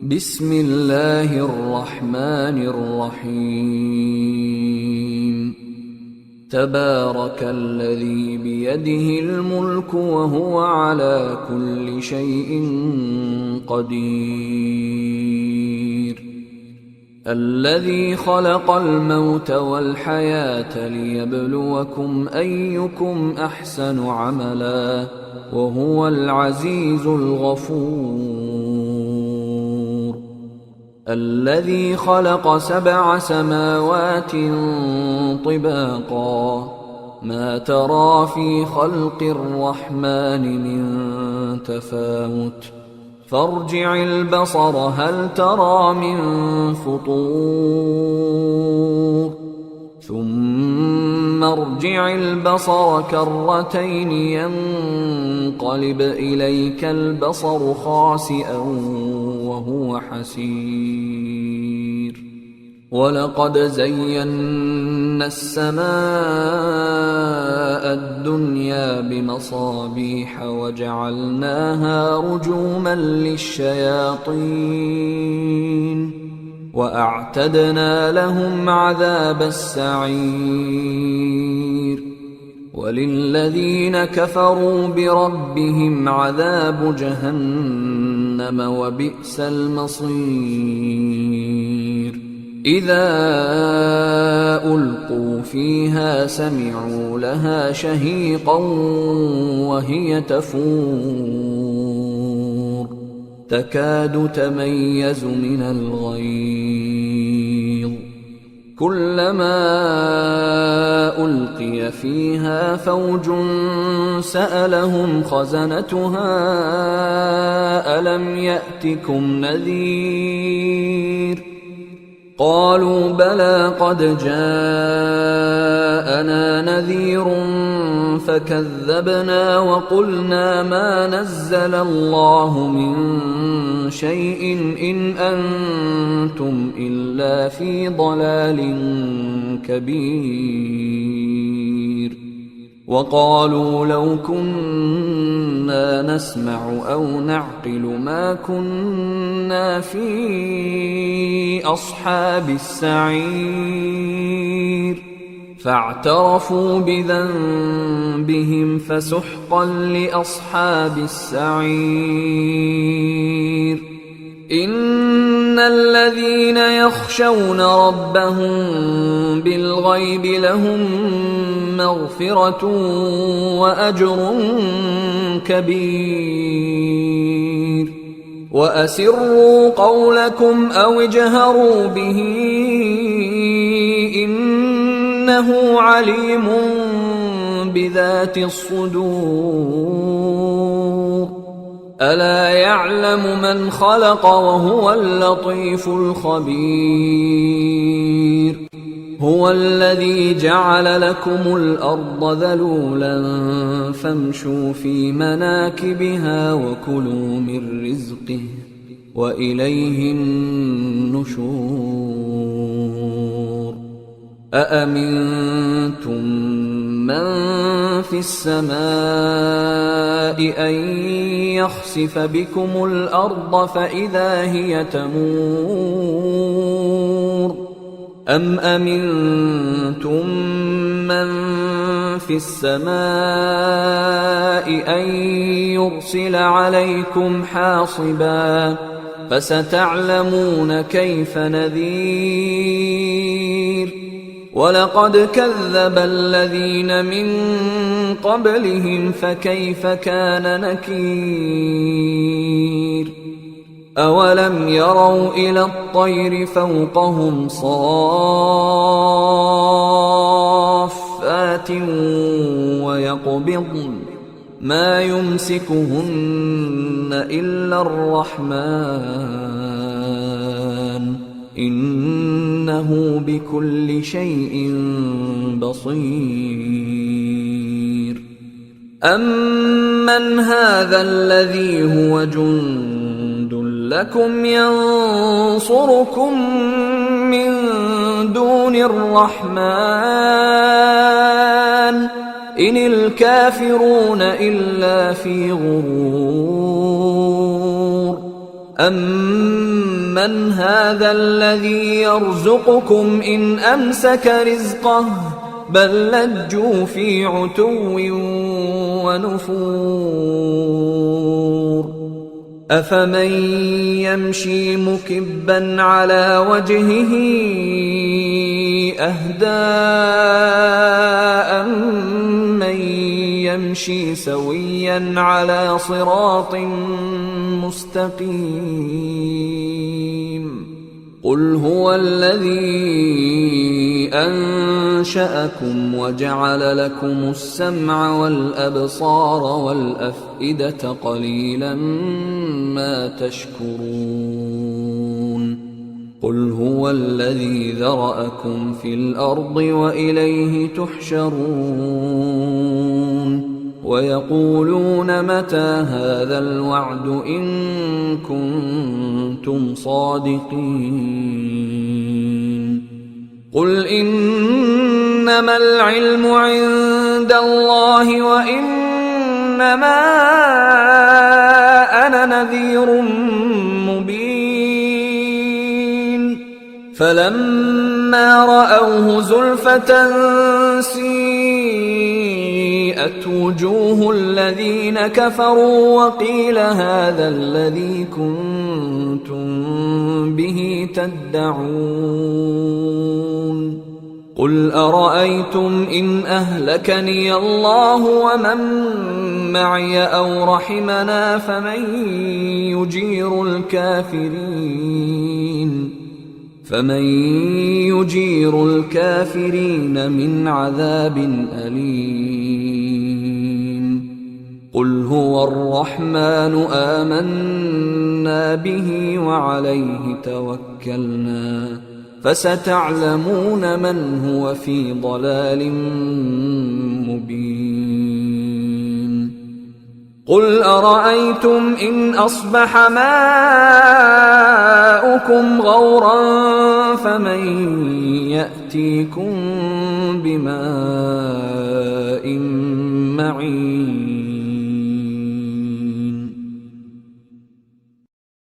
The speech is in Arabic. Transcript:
بسم الله الرحمن الرحيم تبارك الذي بيده الملك وهو على كل شيء قدير الذي خلق الموت والحياة ليبلوكم أيكم أحسن عملا وهو العزيز الغفور الذي خلق 7 سماوات طباقا ما ترى في خلق الرحمن من تفاوت فارجع البصر هل ترى من فطور ثم ارجع البصر كرتين ينقلب إليك البصر خاسئا وهو حسير ولقد زينا السماء الدنيا بمصابيح وجعلناها رجوما للشياطين وأعتدنا لهم عذاب السعير وللذين كفروا بربهم عذاب جهنم وبئس المصير إذا ألقوا فيها سمعوا لها شهيقا وهي تفور تكاد تميز من الغيظ كلما ألقي فيها فوج سألهم خزنتها ألم يأتكم نذير قالوا بلى قد جاءنا نذير فكذبنا وقلنا ما نزل الله من شيء إن أنتم إلا في ضلال كبير وقالوا لو كنا نسمع أو نعقل ما كنا في أصحاب السعير فاعترفوا بذنبهم فسحقا لأصحاب السعير إن الذين يخشون ربهم بالغيب لهم مغفرة وأجر كبير وأسروا قولكم أو اجهروا به إنه عليم بذات الصدور ألا يعلم من خلق وهو اللطيف الخبير هو الذي جعل لكم الأرض ذلولا فامشوا في مناكبها وكلوا من رزقه وإليه النشور أأمنتم من في السماء أن يخسف بكم الأرض فإذا هي تمور أم أمنتم من في السماء أن يرسل عليكم حاصبا فستعلمون كيف نذير ولقد كذب الذين من قبلهم فكيف كان نكير أولم يروا إلى الطير فوقهم صافات ويقبضن ما يمسكهن إلا الرحمن إنه بكل شيء بصير أمن هذا الذي هو جند لكم ينصركم من دون الرحمن إن الكافرون إلا في غرور أَمَّنْ هَذَا الَّذِي يَرْزُقُكُمْ إِنْ أَمْسَكَ رِزْقَهُ بَل لَّجُّوا فِي عُتُوٍّ وَنُفُورٍ أَفَمَن يَمْشِي مُكِبًّا عَلَى وَجْهِهِ أَهْدَىٰ أَمَّن يَمْشِي سَوِيًّا عَلَىٰ صِرَاطٍ مُّسْتَقِيمٍ قُلْ هُوَ الَّذِي أَنشَأَكُمْ وَجَعَلَ لَكُمُ السَّمْعَ وَالْأَبْصَارَ وَالْأَفْئِدَةَ قَلِيلًا مَّا تَشْكُرُونَ قُلْ هُوَ الَّذِي ذَرَأَكُمْ فِي الْأَرْضِ وَإِلَيْهِ تُحْشَرُونَ وَيَقُولُونَ مَتَىٰ هَٰذَا الْوَعْدُ إِن كُنتُمْ صَادِقِينَ قُلْ إِنَّمَا الْعِلْمُ عِندَ اللَّهِ وَإِنَّمَا أَنَا نَذِيرٌ مُّبِينٌ فَلَمَّا رَأَوْهُ زُلْفَةً سِيئَتْ وُجُوهُ الَّذِينَ كَفَرُوا وَقِيلَ هَٰذَا الَّذِي كُنتُم بِهِ تَدَّعُونَ قُلْ أَرَأَيْتُمْ إِنْ أَهْلَكَنِيَ اللَّهُ وَمَن مَّعِيَ أَوْ رَحِمَنَا فمن يجير الكافرين من عذاب أليم قل هو الرحمن آمنا به وعليه توكلنا فستعلمون من هو في ضلال مبين قل أرأيتم إن أصبح ماؤكم غورا فمن يأتيكم بماء معين